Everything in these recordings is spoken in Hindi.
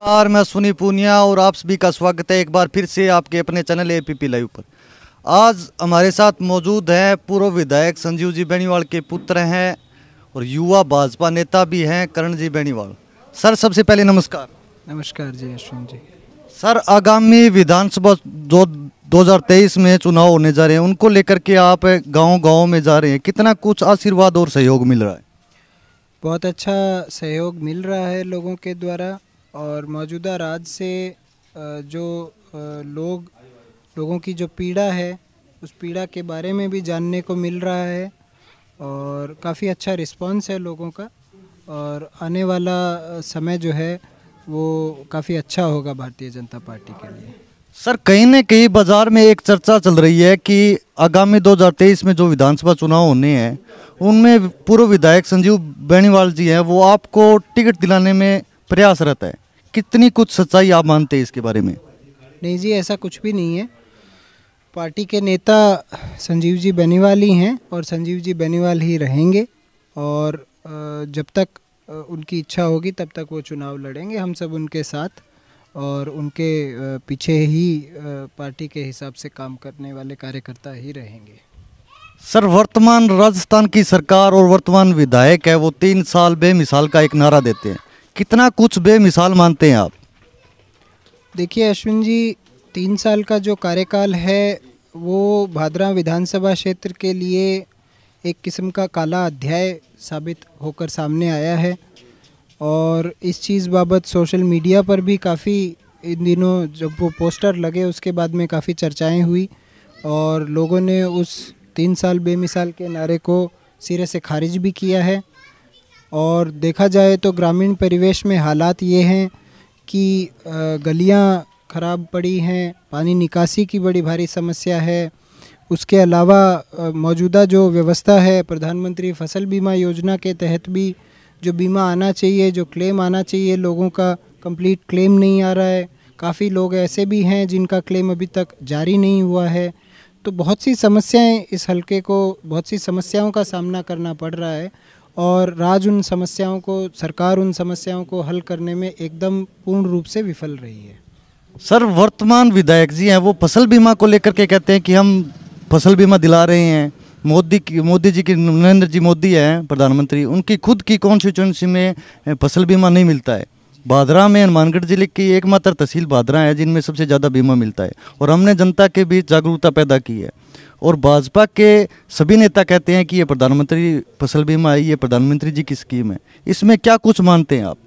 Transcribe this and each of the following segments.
नमस्कार, मैं सुनी पूनिया और आप सभी का स्वागत है एक बार फिर से आपके अपने चैनल एपीपी लाइव पर। आज हमारे साथ मौजूद हैं पूर्व विधायक संजीव जी बेनीवाल के पुत्र हैं और युवा भाजपा नेता भी हैं करण जी बेनीवाल। सर, सबसे पहले नमस्कार। नमस्कार जी अश्विन जी। सर, आगामी विधानसभा जो 2023 में चुनाव होने जा रहे हैं, उनको लेकर के आप गाँव-गाँव में जा रहे हैं, कितना कुछ आशीर्वाद और सहयोग मिल रहा है? बहुत अच्छा सहयोग मिल रहा है लोगों के द्वारा और मौजूदा राज से जो लोगों की जो पीड़ा है उस पीड़ा के बारे में भी जानने को मिल रहा है और काफ़ी अच्छा रिस्पांस है लोगों का। और आने वाला समय जो है वो काफ़ी अच्छा होगा भारतीय जनता पार्टी के लिए। सर, कहीं न कहीं बाजार में एक चर्चा चल रही है कि आगामी 2023 में जो विधानसभा चुनाव होने हैं उनमें पूर्व विधायक संजीव बेनीवाल जी हैं, वो आपको टिकट दिलाने में प्रयासरत है। कितनी कुछ सच्चाई आप मानते हैं इसके बारे में? नहीं जी, ऐसा कुछ भी नहीं है। पार्टी के नेता संजीव जी बेनीवाल ही हैं और संजीव जी बेनीवाल ही रहेंगे और जब तक उनकी इच्छा होगी तब तक वो चुनाव लड़ेंगे। हम सब उनके साथ और उनके पीछे ही पार्टी के हिसाब से काम करने वाले कार्यकर्ता ही रहेंगे। सर, वर्तमान राजस्थान की सरकार और वर्तमान विधायक है वो 3 साल बेमिसाल का एक नारा देते हैं, कितना कुछ बेमिसाल मानते हैं आप? देखिए अश्विन जी, 3 साल का जो कार्यकाल है वो भादरा विधानसभा क्षेत्र के लिए एक किस्म का काला अध्याय साबित होकर सामने आया है और इस चीज़ बाबत सोशल मीडिया पर भी काफ़ी इन दिनों जब वो पोस्टर लगे उसके बाद में काफ़ी चर्चाएं हुई और लोगों ने उस 3 साल बेमिसाल के नारे को सिरे से खारिज भी किया है। और देखा जाए तो ग्रामीण परिवेश में हालात ये हैं कि गलियां ख़राब पड़ी हैं, पानी निकासी की बड़ी भारी समस्या है। उसके अलावा मौजूदा जो व्यवस्था है प्रधानमंत्री फसल बीमा योजना के तहत भी जो बीमा आना चाहिए, जो क्लेम आना चाहिए, लोगों का कंप्लीट क्लेम नहीं आ रहा है। काफ़ी लोग ऐसे भी हैं जिनका क्लेम अभी तक जारी नहीं हुआ है। तो बहुत सी समस्याएं इस हलके को बहुत सी समस्याओं का सामना करना पड़ रहा है और सरकार उन समस्याओं को हल करने में एकदम पूर्ण रूप से विफल रही है। सर, वर्तमान विधायक जी हैं वो फसल बीमा को लेकर के कहते हैं कि हम फसल बीमा दिला रहे हैं। मोदी जी की नरेंद्र जी मोदी हैं प्रधानमंत्री, उनकी खुद की कॉन्स्टिट्यूंसी में फसल बीमा नहीं मिलता है। भादरा में हनुमानगढ़ जिले की एकमात्र तहसील भादरा है जिनमें सबसे ज़्यादा बीमा मिलता है और हमने जनता के बीच जागरूकता पैदा की है और भाजपा के सभी नेता कहते हैं कि ये प्रधानमंत्री फसल बीमा है, ये प्रधानमंत्री जी की स्कीम है। इसमें क्या कुछ मानते हैं आप?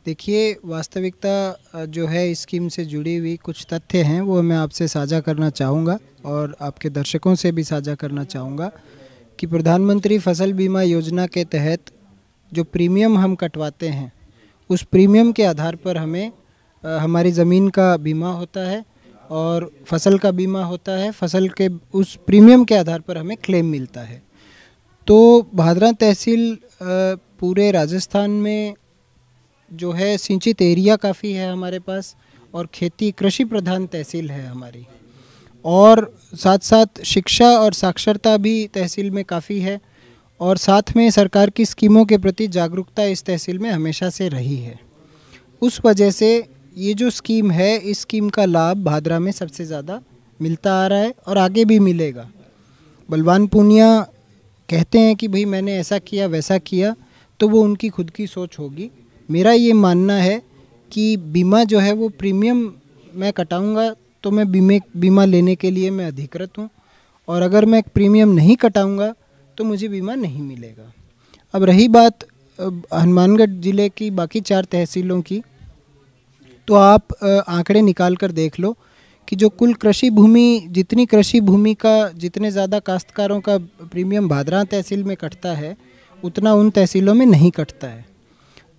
देखिए, वास्तविकता जो है इस स्कीम से जुड़ी हुई कुछ तथ्य हैं वो मैं आपसे साझा करना चाहूँगा और आपके दर्शकों से भी साझा करना चाहूँगा कि प्रधानमंत्री फसल बीमा योजना के तहत जो प्रीमियम हम कटवाते हैं उस प्रीमियम के आधार पर हमें हमारी ज़मीन का बीमा होता है और फसल का बीमा होता है। फसल के उस प्रीमियम के आधार पर हमें क्लेम मिलता है। तो भादरा तहसील पूरे राजस्थान में जो है सिंचित एरिया काफ़ी है हमारे पास और खेती कृषि प्रधान तहसील है हमारी और साथ साथ शिक्षा और साक्षरता भी तहसील में काफ़ी है और साथ में सरकार की स्कीमों के प्रति जागरूकता इस तहसील में हमेशा से रही है। उस वजह से ये जो स्कीम है इस स्कीम का लाभ भादरा में सबसे ज़्यादा मिलता आ रहा है और आगे भी मिलेगा। बलवान पूनिया कहते हैं कि भाई मैंने ऐसा किया वैसा किया, तो वो उनकी खुद की सोच होगी। मेरा ये मानना है कि बीमा जो है वो प्रीमियम मैं कटाऊंगा तो मैं बीमा लेने के लिए मैं अधिकृत हूँ और अगर मैं प्रीमियम नहीं कटाऊंगा तो मुझे बीमा नहीं मिलेगा। अब रही बात हनुमानगढ़ ज़िले की बाकी 4 तहसीलों की, तो आप आंकड़े निकाल कर देख लो कि जो कुल जितनी कृषि भूमि का जितने ज़्यादा काश्तकारों का प्रीमियम भादरा तहसील में कटता है उतना उन तहसीलों में नहीं कटता है।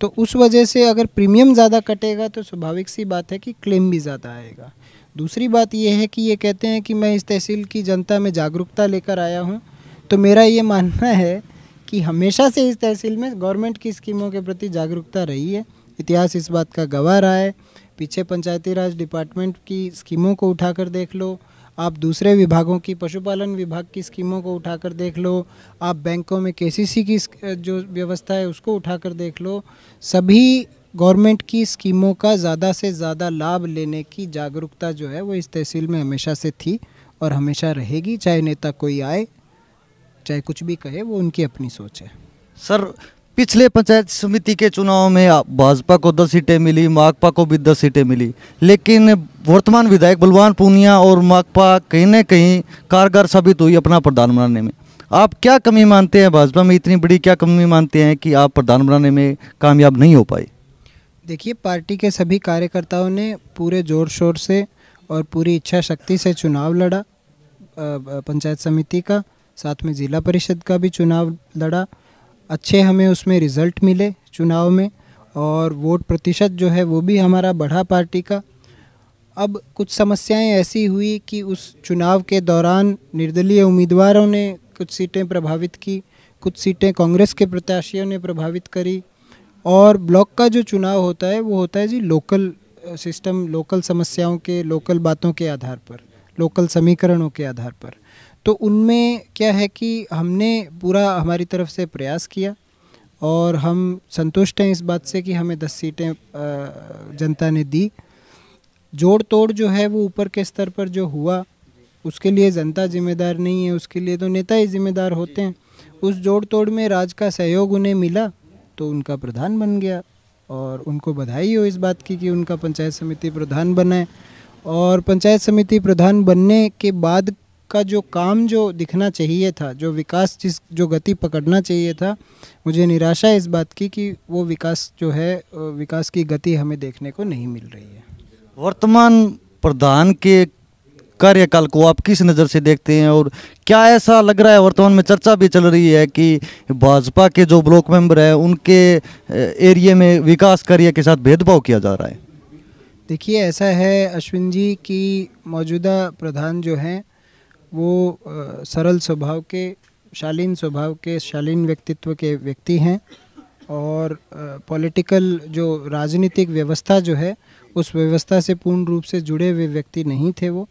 तो उस वजह से अगर प्रीमियम ज़्यादा कटेगा तो स्वाभाविक सी बात है कि क्लेम भी ज़्यादा आएगा। दूसरी बात यह है कि ये कहते हैं कि मैं इस तहसील की जनता में जागरूकता लेकर आया हूँ, तो मेरा ये मानना है कि हमेशा से इस तहसील में गवर्नमेंट की स्कीमों के प्रति जागरूकता रही है। इतिहास इस बात का गवाह रहा है। पीछे पंचायती राज डिपार्टमेंट की स्कीमों को उठाकर देख लो, आप दूसरे विभागों की पशुपालन विभाग की स्कीमों को उठाकर देख लो, आप बैंकों में केसीसी की जो व्यवस्था है उसको उठाकर देख लो। सभी गवर्नमेंट की स्कीमों का ज़्यादा से ज़्यादा लाभ लेने की जागरूकता जो है वो इस तहसील में हमेशा से थी और हमेशा रहेगी। चाहे नेता कोई आए, चाहे कुछ भी कहे, वो उनकी अपनी सोच है। सर, पिछले पंचायत समिति के चुनाव में भाजपा को 10 सीटें मिली, माकपा को भी 10 सीटें मिली, लेकिन वर्तमान विधायक बलवान पूनिया और माकपा कहीं न कहीं कारगर साबित हुई अपना प्रधान बनाने में। आप क्या कमी मानते हैं, भाजपा में इतनी बड़ी क्या कमी मानते हैं कि आप प्रधान बनाने में कामयाब नहीं हो पाए? देखिए, पार्टी के सभी कार्यकर्ताओं ने पूरे जोर शोर से और पूरी इच्छा शक्ति से चुनाव लड़ा, पंचायत समिति का, साथ में ज़िला परिषद का भी चुनाव लड़ा। अच्छे हमें उसमें रिज़ल्ट मिले चुनाव में, और वोट प्रतिशत जो है वो भी हमारा बढ़ा पार्टी का। अब कुछ समस्याएं ऐसी हुई कि उस चुनाव के दौरान निर्दलीय उम्मीदवारों ने कुछ सीटें प्रभावित की, कुछ सीटें कांग्रेस के प्रत्याशियों ने प्रभावित करी। और ब्लॉक का जो चुनाव होता है वो होता है जी लोकल सिस्टम, लोकल समस्याओं के, लोकल बातों के आधार पर, लोकल समीकरणों के आधार पर। तो उनमें क्या है कि हमने पूरा हमारी तरफ से प्रयास किया और हम संतुष्ट हैं इस बात से कि हमें 10 सीटें जनता ने दी। जोड़ तोड़ जो है वो ऊपर के स्तर पर जो हुआ उसके लिए जनता जिम्मेदार नहीं है, उसके लिए तो नेता ही जिम्मेदार होते हैं। उस जोड़ तोड़ में राज का सहयोग उन्हें मिला तो उनका प्रधान बन गया, और उनको बधाई हो इस बात की कि उनका पंचायत समिति प्रधान बना है। और पंचायत समिति प्रधान बनने के बाद का जो काम जो दिखना चाहिए था, जो विकास जो गति पकड़ना चाहिए था, मुझे निराशा है इस बात की कि वो विकास जो है, विकास की गति हमें देखने को नहीं मिल रही है। वर्तमान प्रधान के कार्यकाल को आप किस नज़र से देखते हैं, और क्या ऐसा लग रहा है, वर्तमान में चर्चा भी चल रही है कि भाजपा के जो ब्लॉक मेंबर हैं उनके एरिया में विकास कार्य के साथ भेदभाव किया जा रहा है? देखिए, ऐसा है अश्विन जी कि मौजूदा प्रधान जो हैं वो सरल स्वभाव के, शालीन स्वभाव के, शालीन व्यक्तित्व के व्यक्ति हैं, और पॉलिटिकल जो राजनीतिक व्यवस्था जो है उस व्यवस्था से पूर्ण रूप से जुड़े हुए व्यक्ति नहीं थे वो।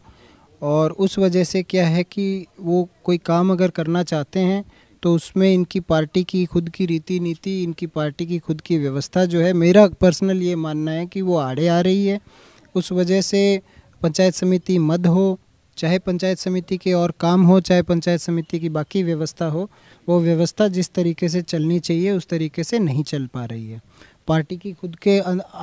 और उस वजह से क्या है कि वो कोई काम अगर करना चाहते हैं तो उसमें इनकी पार्टी की खुद की रीति नीति, इनकी पार्टी की खुद की व्यवस्था जो है, मेरा पर्सनल ये मानना है कि वो आड़े आ रही है। उस वजह से पंचायत समिति मद हो, चाहे पंचायत समिति के और काम हो, चाहे पंचायत समिति की बाकी व्यवस्था हो, वो व्यवस्था जिस तरीके से चलनी चाहिए उस तरीके से नहीं चल पा रही है। पार्टी की खुद के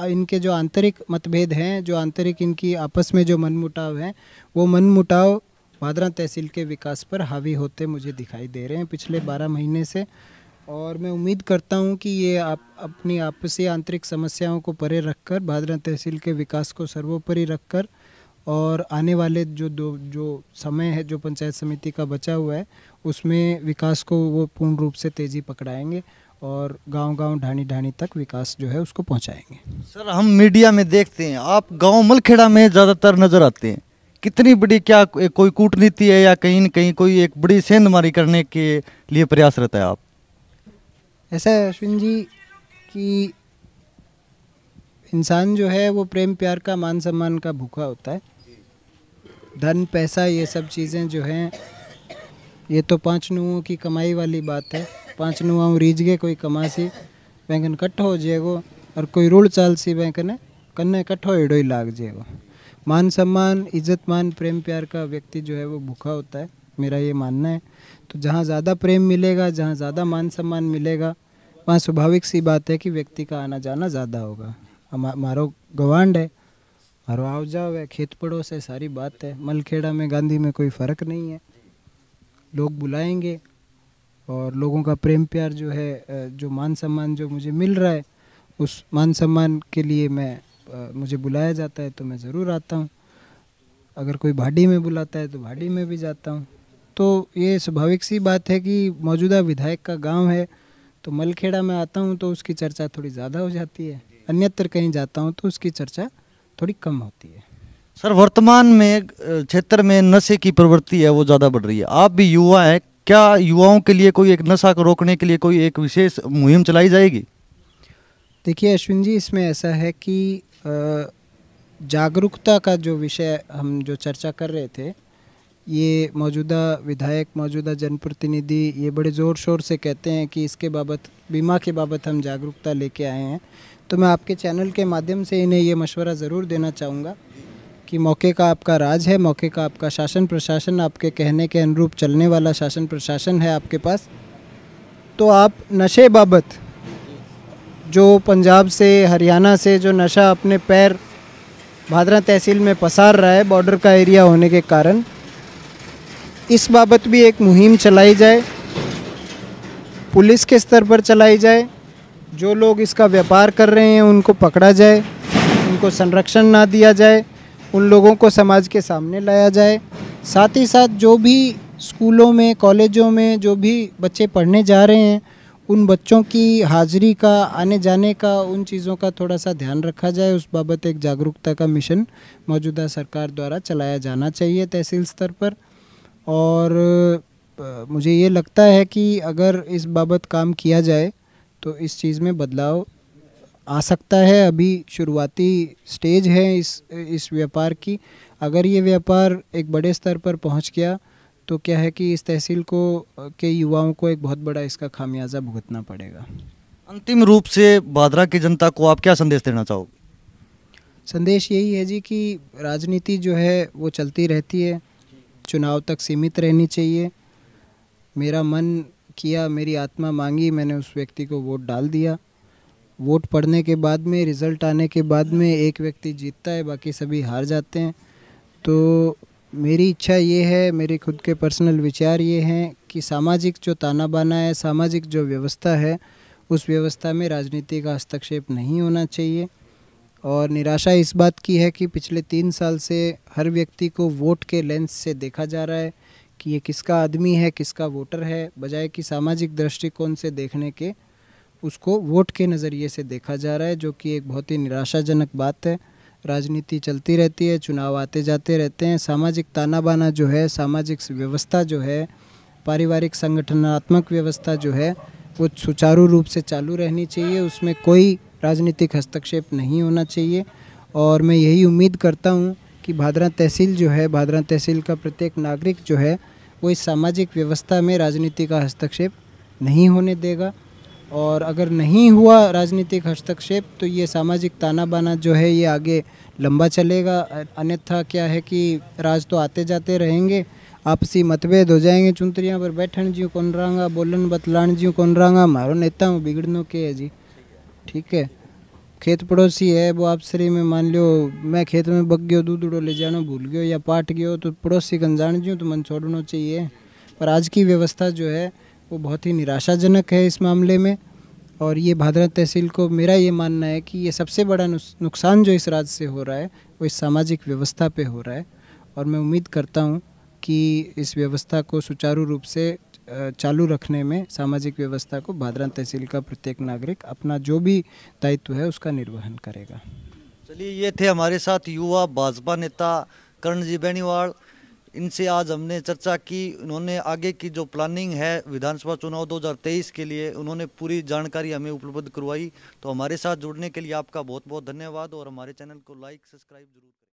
इनके जो आंतरिक मतभेद हैं, जो आंतरिक इनकी आपस में जो मनमुटाव हैं, वो मनमुटाव भादरा तहसील के विकास पर हावी होते मुझे दिखाई दे रहे हैं पिछले 12 महीने से। और मैं उम्मीद करता हूं कि ये अपनी आपसी आंतरिक समस्याओं को परे रखकर, भादरा तहसील के विकास को सर्वोपरि रखकर, और आने वाले जो समय है, जो पंचायत समिति का बचा हुआ है, उसमें विकास को वो पूर्ण रूप से तेज़ी पकड़ाएंगे और गांव-गांव, ढाणी-ढाणी तक विकास जो है उसको पहुंचाएंगे। सर, हम मीडिया में देखते हैं आप गांव मलखेड़ा में ज़्यादातर नज़र आते हैं, कितनी बड़ी क्या कोई कूटनीति है या कहीं न कहीं कोई एक बड़ी सेंधमारी करने के लिए प्रयासरत है आप? ऐसा है अश्विन जी कि इंसान जो है वो प्रेम प्यार का, मान सम्मान का भूखा होता है। धन पैसा ये सब चीज़ें जो हैं, ये तो 5 नुओं की कमाई वाली बात है। 5 नुआओं रीझ गए कोई कमासी, बैंगन कट्ठो हो जाएगो, और कोई रुड़ चाल सी बैंकने कन्ने कट्ठो एड़ो ही लाग जाएगो। मान सम्मान, इज्जत मान, प्रेम प्यार का व्यक्ति जो है वो भूखा होता है, मेरा ये मानना है। तो जहाँ ज़्यादा प्रेम मिलेगा, जहाँ ज़्यादा मान सम्मान मिलेगा, वहाँ स्वाभाविक सी बात है कि व्यक्ति का आना जाना ज़्यादा होगा। मारो गवांड है, मारो आओ जाओ है, खेत पड़ोस है, सारी बात है। मलखेड़ा में, गांधी में कोई फ़र्क नहीं है। लोग बुलाएंगे और लोगों का प्रेम प्यार जो है, जो मान सम्मान जो मुझे मिल रहा है, उस मान सम्मान के लिए मुझे बुलाया जाता है तो मैं ज़रूर आता हूँ। अगर कोई भाड़ी में बुलाता है तो भाड़ी में भी जाता हूँ। तो ये स्वाभाविक सी बात है कि मौजूदा विधायक का गांव है तो मलखेड़ा में आता हूँ तो उसकी चर्चा थोड़ी ज़्यादा हो जाती है, अन्यत्र कहीं जाता हूँ तो उसकी चर्चा थोड़ी कम होती है। सर, वर्तमान में क्षेत्र में नशे की प्रवृत्ति है वो ज़्यादा बढ़ रही है, आप भी युवा हैं, क्या युवाओं के लिए कोई एक नशा को रोकने के लिए कोई एक विशेष मुहिम चलाई जाएगी? देखिए अश्विन जी, इसमें ऐसा है कि जागरूकता का जो विषय हम जो चर्चा कर रहे थे, ये मौजूदा विधायक, मौजूदा जनप्रतिनिधि ये बड़े ज़ोर शोर से कहते हैं कि इसके बाबत, बीमा के बाबत हम जागरूकता लेके आए हैं। तो मैं आपके चैनल के माध्यम से इन्हें ये मशवरा ज़रूर देना चाहूँगा कि मौके का आपका राज है, मौके का आपका शासन प्रशासन, आपके कहने के अनुरूप चलने वाला शासन प्रशासन है आपके पास। तो आप नशे बाबत, जो पंजाब से, हरियाणा से जो नशा अपने पैर भादरा तहसील में पसार रहा है बॉर्डर का एरिया होने के कारण, इस बाबत भी एक मुहिम चलाई जाए, पुलिस के स्तर पर चलाई जाए। जो लोग इसका व्यापार कर रहे हैं उनको पकड़ा जाए, उनको संरक्षण ना दिया जाए, उन लोगों को समाज के सामने लाया जाए। साथ ही साथ जो भी स्कूलों में, कॉलेजों में जो भी बच्चे पढ़ने जा रहे हैं, उन बच्चों की हाज़िरी का, आने जाने का, उन चीज़ों का थोड़ा सा ध्यान रखा जाए। उस बाबत एक जागरूकता का मिशन मौजूदा सरकार द्वारा चलाया जाना चाहिए तहसील स्तर पर। और मुझे ये लगता है कि अगर इस बाबत काम किया जाए तो इस चीज़ में बदलाव आ सकता है। अभी शुरुआती स्टेज है इस व्यापार की। अगर ये व्यापार एक बड़े स्तर पर पहुंच गया तो क्या है कि इस तहसील को के युवाओं को एक बहुत बड़ा इसका खामियाजा भुगतना पड़ेगा। अंतिम रूप से भादरा की जनता को आप क्या संदेश देना चाहोगे? संदेश यही है जी कि राजनीति जो है वो चलती रहती है, चुनाव तक सीमित रहनी चाहिए। मेरा मन किया, मेरी आत्मा मांगी, मैंने उस व्यक्ति को वोट डाल दिया। वोट पड़ने के बाद में, रिज़ल्ट आने के बाद में एक व्यक्ति जीतता है, बाकी सभी हार जाते हैं। तो मेरी इच्छा ये है, मेरे खुद के पर्सनल विचार ये हैं कि सामाजिक जो ताना बाना है, सामाजिक जो व्यवस्था है, उस व्यवस्था में राजनीति का हस्तक्षेप नहीं होना चाहिए। और निराशा इस बात की है कि पिछले 3 साल से हर व्यक्ति को वोट के लेंस से देखा जा रहा है कि ये किसका आदमी है, किसका वोटर है, बजाय कि सामाजिक दृष्टिकोण से देखने के उसको वोट के नज़रिए से देखा जा रहा है, जो कि एक बहुत ही निराशाजनक बात है। राजनीति चलती रहती है, चुनाव आते जाते रहते हैं। सामाजिक ताना बाना जो है, सामाजिक व्यवस्था जो है, पारिवारिक संगठनात्मक व्यवस्था जो है, वो सुचारू रूप से चालू रहनी चाहिए। उसमें कोई राजनीतिक हस्तक्षेप नहीं होना चाहिए। और मैं यही उम्मीद करता हूँ कि भादरा तहसील जो है, भादरा तहसील का प्रत्येक नागरिक जो है, वो इस सामाजिक व्यवस्था में राजनीति का हस्तक्षेप नहीं होने देगा। और अगर नहीं हुआ राजनीतिक हस्तक्षेप तो ये सामाजिक ताना बाना जो है ये आगे लंबा चलेगा। अन्यथा क्या है कि राज तो आते जाते रहेंगे, आपसी मतभेद हो जाएंगे, चुंतरियाँ पर बैठन जी कौन रहांगा, बोलन बतलान जी कौन रहांगा, मारो नेता हूँ बिगड़नों के है जी। ठीक है, खेत पड़ोसी है, वो आपसरी में मान लो मैं खेत में बग गयो, दूध उड़ो ले जानो भूल गयो या पाट गयो, तो पड़ोसी कन जान ज्यूँ तो मन छोड़ना चाहिए। पर आज की व्यवस्था जो है वो बहुत ही निराशाजनक है इस मामले में। और ये भादरा तहसील को, मेरा ये मानना है कि ये सबसे बड़ा नुकसान जो इस राज्य से हो रहा है वो इस सामाजिक व्यवस्था पे हो रहा है। और मैं उम्मीद करता हूँ कि इस व्यवस्था को सुचारू रूप से चालू रखने में, सामाजिक व्यवस्था को भादरा तहसील का प्रत्येक नागरिक अपना जो भी दायित्व है उसका निर्वहन करेगा। चलिए, ये थे हमारे साथ युवा भाजपा नेता कर्ण जी बेनीवाल। इनसे आज हमने चर्चा की। उन्होंने आगे की जो प्लानिंग है विधानसभा चुनाव 2023 के लिए, उन्होंने पूरी जानकारी हमें उपलब्ध करवाई। तो हमारे साथ जुड़ने के लिए आपका बहुत बहुत धन्यवाद। और हमारे चैनल को लाइक, सब्सक्राइब जरूर करें।